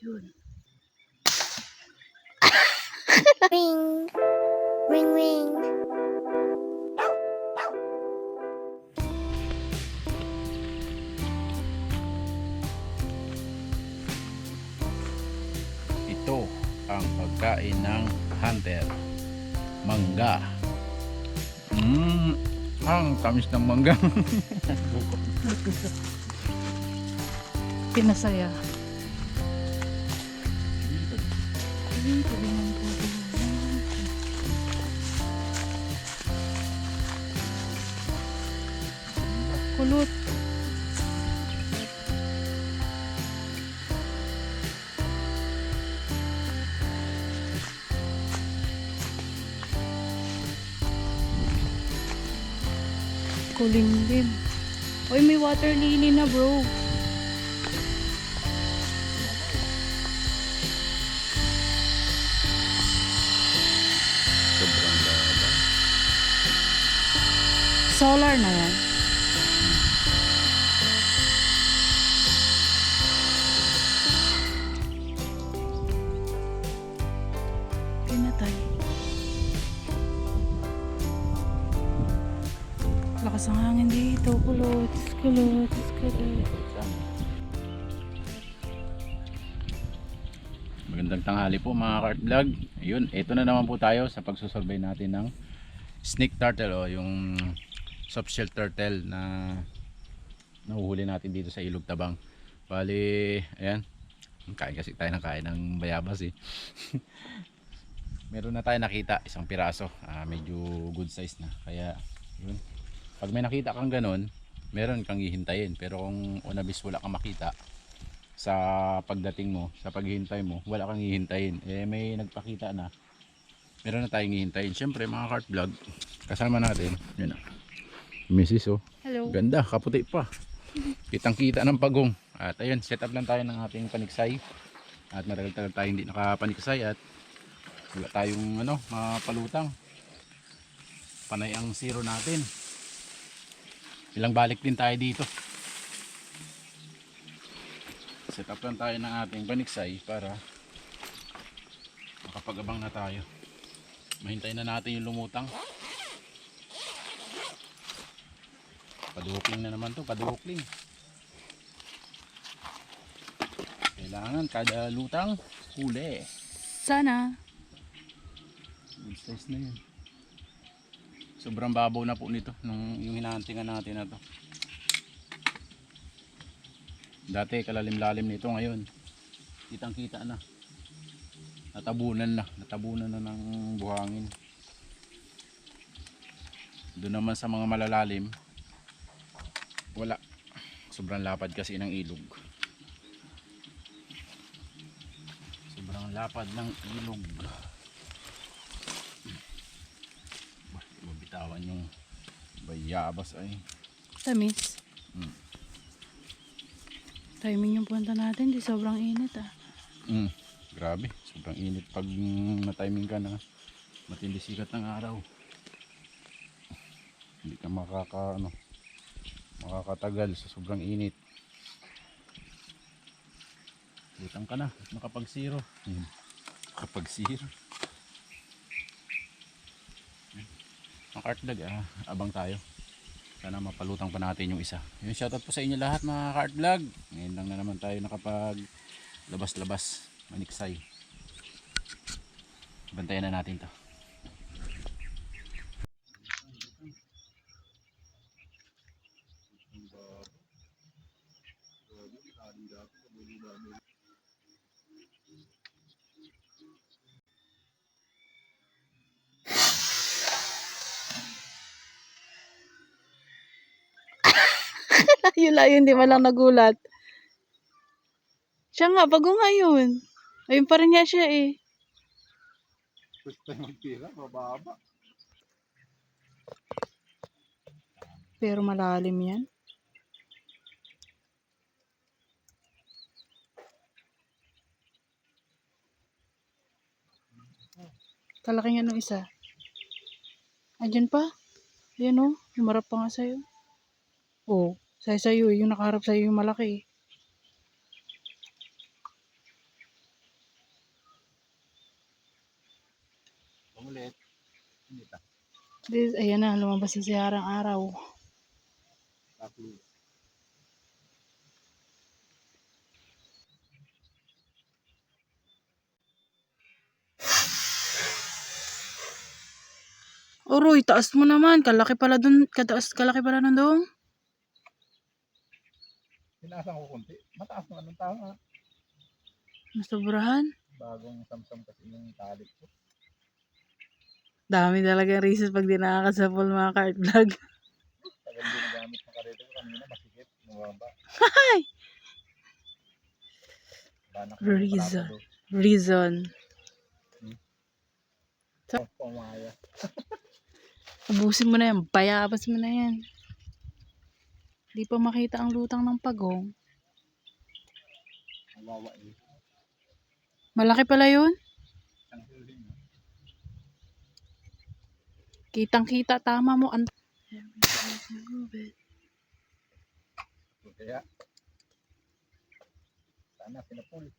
Yun. Ring, ring, ring. Ito ang pagkain ng hunter. Mangga. Ang tamis ng mangga. Pinasaya. Kulot. Kulimlim. Oy, may water lily na, bro. Sobrang laba. Solar na yan. Pinatay. Lakas ang hangin dito. Kulot. Kulot. Kulot. Magandang tanghali po mga Kart Vlog. Ayun, ito na naman po tayo sa pagsusurbay natin ng snake turtle o yung soft shell turtle na nahuhuli natin dito sa Ilog Tabang. Bali, ayan. Kain kasi tayo ng kain ng bayabas eh. Meron na tayo nakita isang piraso. Medyo good size na. Kaya, yun. Pag may nakita kang ganun, meron kang hihintayin. Pero kung unabis wala kang makita, sa pagdating mo, sa paghihintay mo, wala kang hihintayin. Eh may nagpakita na. Meron na tayong hihintayin. Siyempre mga Kart Vlog, kasama natin. Yun na. Mrs. Oh. Hello. Ganda, kaputi pa. Kitang kita ng pagong. At ayun, set up lang tayo ng ating paniksay. At matagal-tagal tayo hindi nakapaniksay at wala tayong mapalutang. Panay ang zero natin. Ilang balik din tayo dito. Set up lang tayo ng ating paniksay para makapag-abang na tayo. Mahintay na natin yung lumutang. Padukling na naman to, padukling. Kailangan kada lutang huli. Sana. Good size na yun. Sobrang babaw na po nito nung yung hinahantingan natin na to. Dati kalalim-lalim nito, ngayon kitang kita na. Natabunan na ng buhangin. Doon naman sa mga malalalim, wala. Sobrang lapad kasi ng ilog. Sobrang lapad ng ilog. Mabitawan yung bayabas ay. Tamis. Timing yung punta natin. Di sobrang init ah. Grabe, sobrang init pag na-timing ka na matindi sikat ng araw. Hindi ka makakatagal sa sobrang init. Lutang ka na, nakapag zero. Kapag zero. Ang Kartlag, abang tayo. Sana mapalutang pa natin yung isa. Yung shoutout po sa inyo lahat mga Kartlag. Ngayon lang na naman tayo nakapag labas-labas, maniksay. Bantayan na natin to. Yung layo, hindi man lang nagulat. Siya nga, bago nga yun. Ayun pa rin nga siya eh. Gusto magtira, mababa. Pero malalim yan. Kalaki nga nung isa. Andyan pa. Ayan o. Humarap pa nga sa'yo. Oo. Sa'yo. Yung nakaharap sa'yo yung malaki. ulit. Hindi ta. Ayan na, lumabas na si Harang Araw. Tapos, Uroy, taas mo naman. Kalaki pala dun. Kalaki pala nun dong. tinaasang ko kunti. Mataas naman ng tama. Nasobrahan. Bagong samsam kasi yung tali ko. Dami talagang reasons pag di nakakasapol mga cart vlog. Tagal din nagamit ng karito ko kanina. Masikip. Mababa. Ay! Banak na yung Reason. parado. Reason. Pamaya. Ubusin mo na yan. Bayabas mo na yan. Di pa makita ang lutang ng pagong. Mawawa eh. Malaki pala yun. Ang hiling. Kitang kita. Tama mo. Kaya, sana pinapul.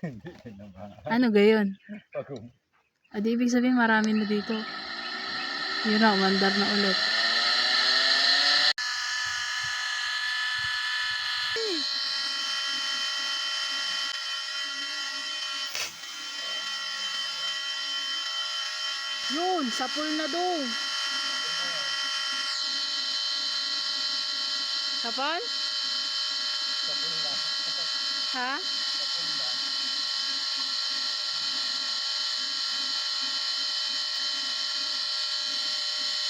Hindi pinabahan. Ano gayon? Pagong. Adi ibig sabihin marami na dito. Yun na. Umandar na ulit. Yun. Sapul na doon. Sapal? Sapul na. Ha? Sapul na.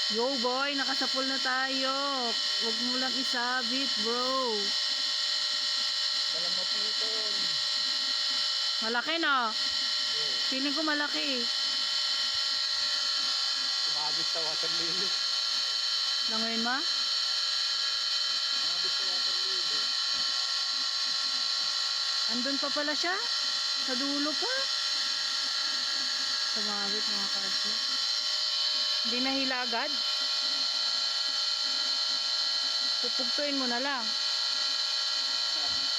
Yo boy, nakasapul na tayo. Huwag mo lang isabit bro. Walang maputol. Malaki na. Feeling ko malaki eh. Sumabit sa water lily. Langoyin ma? Sumabit sa water lily. Andun pa pala siya. Sa dulo pa. Sumabit mga karsla. Hindi nahila agad. Pupugtuin mo na lang.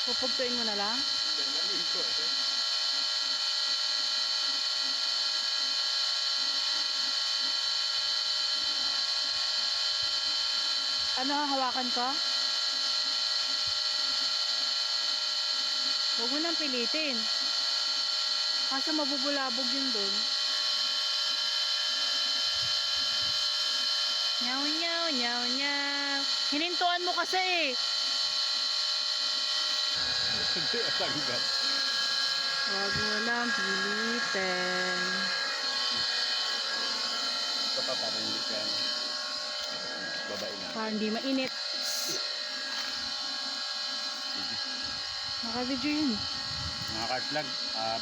Pupugtuin mo na lang. Dahil naligo eh. Ano, hawakan ka? Huwag mo nang pilitin. Kaso mabubulabog yun dun. Nyaw, nyaw, nyaw, nyaw. Hinintuan mo kasi eh. Hindi atanggal. Huwag mo nang pilitin. Ito pa parang hindi ka babae na. Para hindi mainit. Naka-video yun. Mga cart vlog,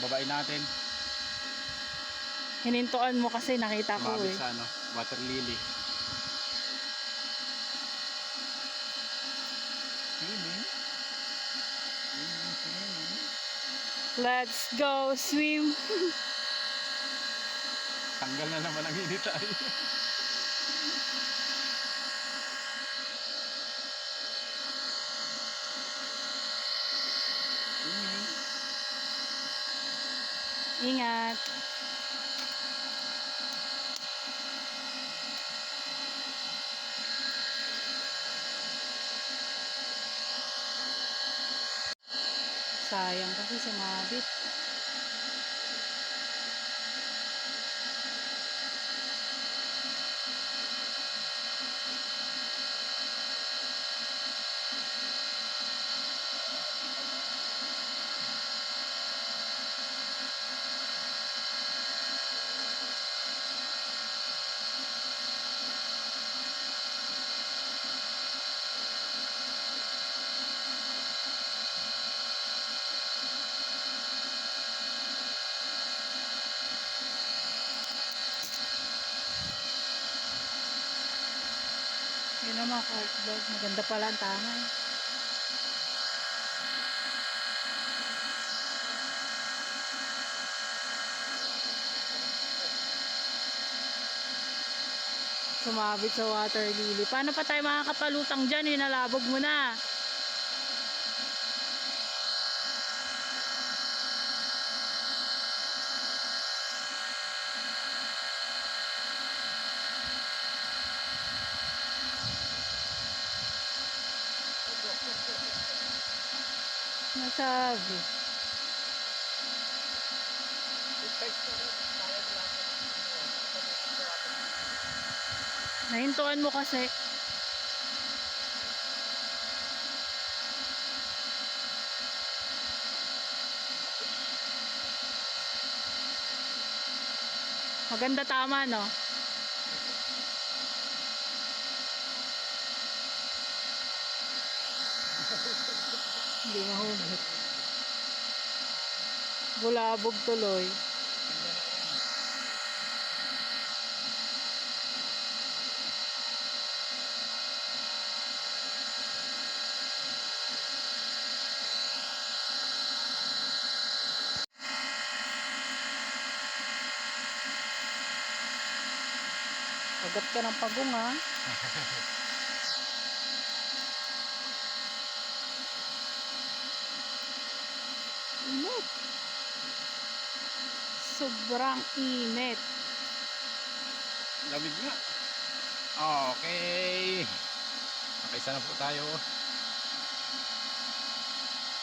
babae natin. Hinintuan mo kasi nakita ko Sumabit eh. sa ano, water lily. Let's go swim. Tanggal na naman ang init tayo. Ingat. Sayang kasi sumabit. Yun naman, cart vlog. Maganda pala ang tama eh. Sumabit sa water lily. Paano pa tayo makakapalutang dyan? Hinalabog mo na. Nasabi. Nahintuan mo kasi. Maganda tama, no? Hindi mahugot. Bulabog tuloy. Agat ka ng pagong, ha? Init. Sobrang init. Lamig nga. Okay. Nakaisa na po tayo.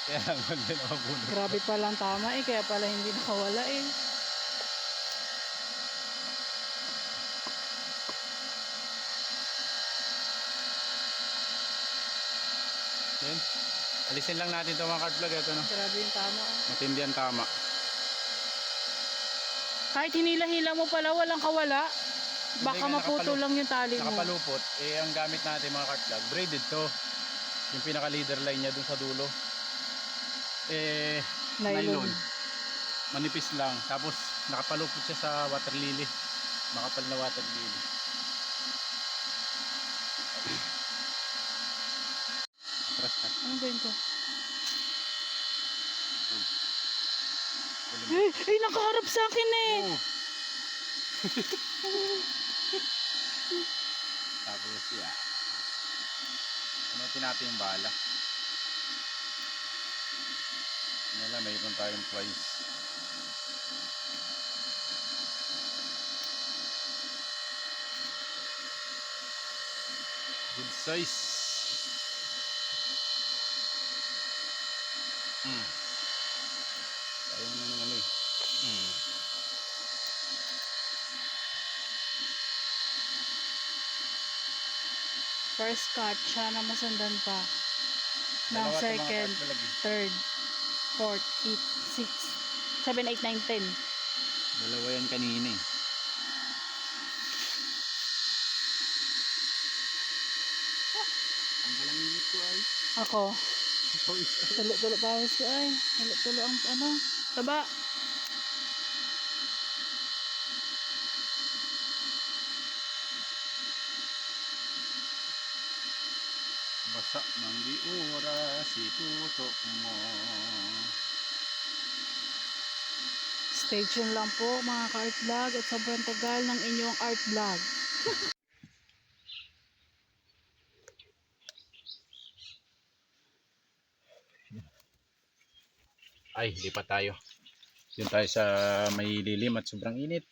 Kaya naman din ako bunot. Grabe palang tama eh. Kaya pala hindi nakawala eh. Yun. Alisin lang natin ito mga card vlog. Ito, no? Grabe yung tama. Matindi ang tama. Kahit hinila-hila mo pala, walang kawala. Baka Hindi nga, maputo lang yung tali mo. Nakapalupot. Eh, ang gamit natin mga card vlog, braided to. Yung pinaka leader line niya dun sa dulo. Eh, nylon. Manipis lang. Tapos, nakapalupot siya sa water lily. Makapal na water lily. Trust ka. Ano ba yun to? Ulim. Ay, nakaharap sa akin eh. Oh. Tapos yan. Pinutin natin yung bala. Ano lang, mayroon tayong twice. Good size. Ayun ano eh. First cut, siya na masundan pa. Ng Dalawa ito, mga second, card vlog, eh. third, fourth, fifth, sixth, 7, 8, 9, 10. Dalawa yan kanina eh. Ang galang init ko ay. Ako, tulo-tulo pawis ko ay. Tulo-tulo ang ano, taba. Basa ng di oras itutok mo. Stay tuned lang po mga ka-art vlog at sobrang tagal ng inyong art vlog. Ay, lipat tayo. Yun tayo sa may lilim at sobrang init.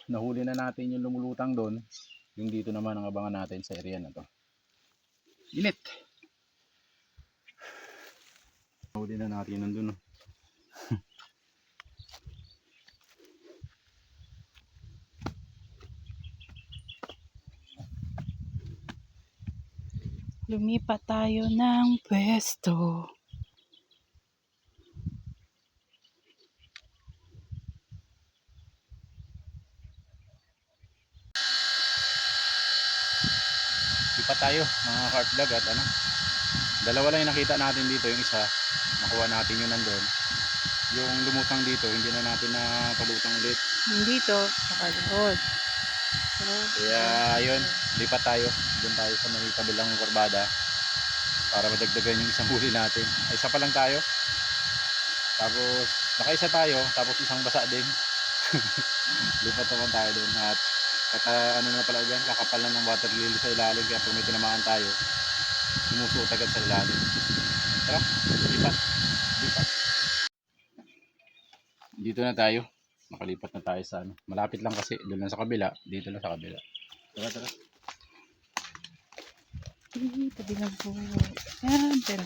Nahuli na natin yung lumulutang doon. Yung dito naman ang abangan natin sa area na to. Init! Nahuli na natin nandun. Oh. Lumipat tayo ng pwesto. Lipat tayo mga cart vlog at ano. Dalawa lang yung nakita natin dito. Yung isa, nakuha natin yung nandun. Yung lumutang dito, hindi na natin napalutang ulit. Dito, nakaluhod. So, Kaya yun, lipat tayo. Doon tayo sa may kabilang kurbada para madagdagan yung isang huli natin. Ay, isa pa lang tayo. Tapos, nakaisa tayo. Tapos isang basa din. Lipat naman tayo doon. At ano na pala dyan, kakapal na ng water lily sa ilalim. Kaya pag may tinamaan tayo, sumusuot agad sa ilalim. Tara, lipat. Lipat. Dito na tayo. Makalipat na tayo sa ano. Malapit lang kasi. Doon lang sa kabila. Dito lang sa kabila. Tara, tara. tabi lang po. Yan, pero.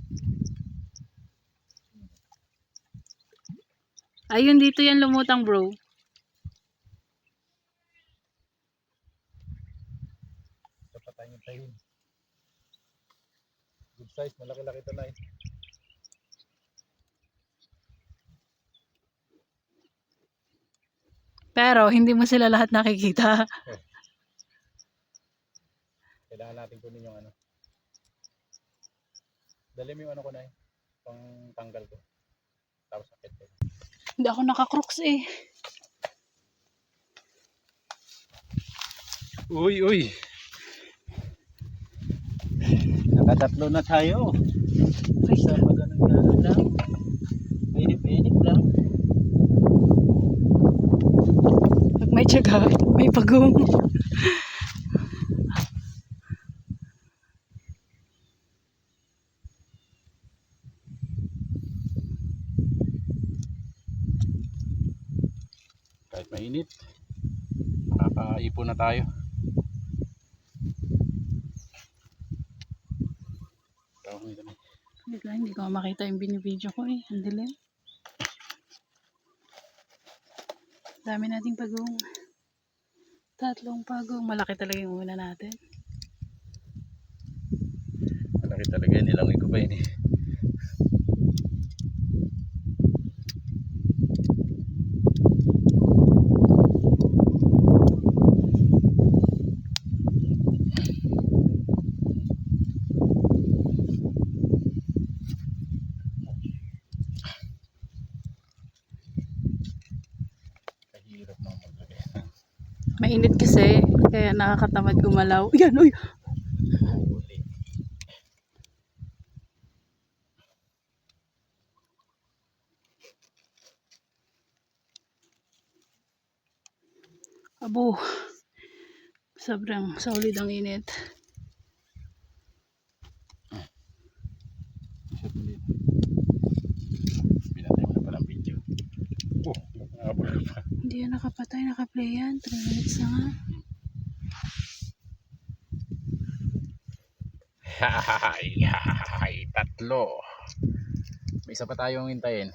Ayun, dito yan lumutang, bro. Dapat tayong hintayin. Good size, malaki-laki ito na eh. Pero, hindi mo sila lahat nakikita. Kailangan natin kunin yung ano. Dali mo yung ano ko na eh. Pang tanggal ko. Tapos sakit ko. Hindi ako naka-crooks eh. Uy, uy. Nakatatlo na tayo. Isa pa ganun lang. Mainip-inip lang. Pag may tiyaga, may pagong. Kahit mainit, makakaipon na tayo. Wait lang, hindi ko makita yung binibidyo ko eh. Ang dilim. Dami nating pagong. 3 pagong. Malaki talaga yung una natin. Malaki talaga yun, nilangoy ko pa yun eh. Kahirap na maglagay. Mainit kasi, kaya nakakatamad gumalaw. Yan, uy! Huli. Abo. Sobrang solid ang init. Shot mo dito. Pinatay mo na palang video. Oh, nakabol pa. Hindi yan nakapatay, nakaplay yan. 3 minutes na nga. Hahahay, tatlo. May isa pa tayong hintayin.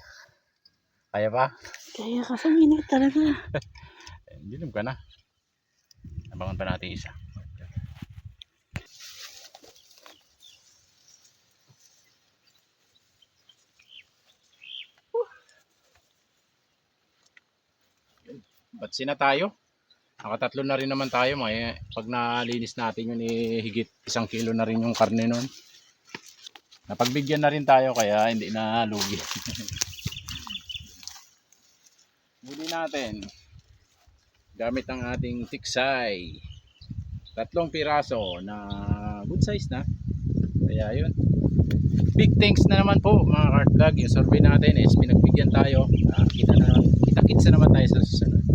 Kaya pa? Kaya kasi ang init talaga. Dilim ka na. Abangan pa natin isa. Batsi na tayo. Nakatatlo na rin naman tayo. Pag nalinis natin yun, higit 1 kilo na rin yung karne nun. Napagbigyan na rin tayo kaya hindi na lugi. Muli natin. Gamit ang ating tiksay. 3 piraso na good size na. Kaya yun. Big thanks na naman po mga Cart Vlog. Yung survey natin is pinagbigyan tayo. Kita-kits na naman tayo sa susunod.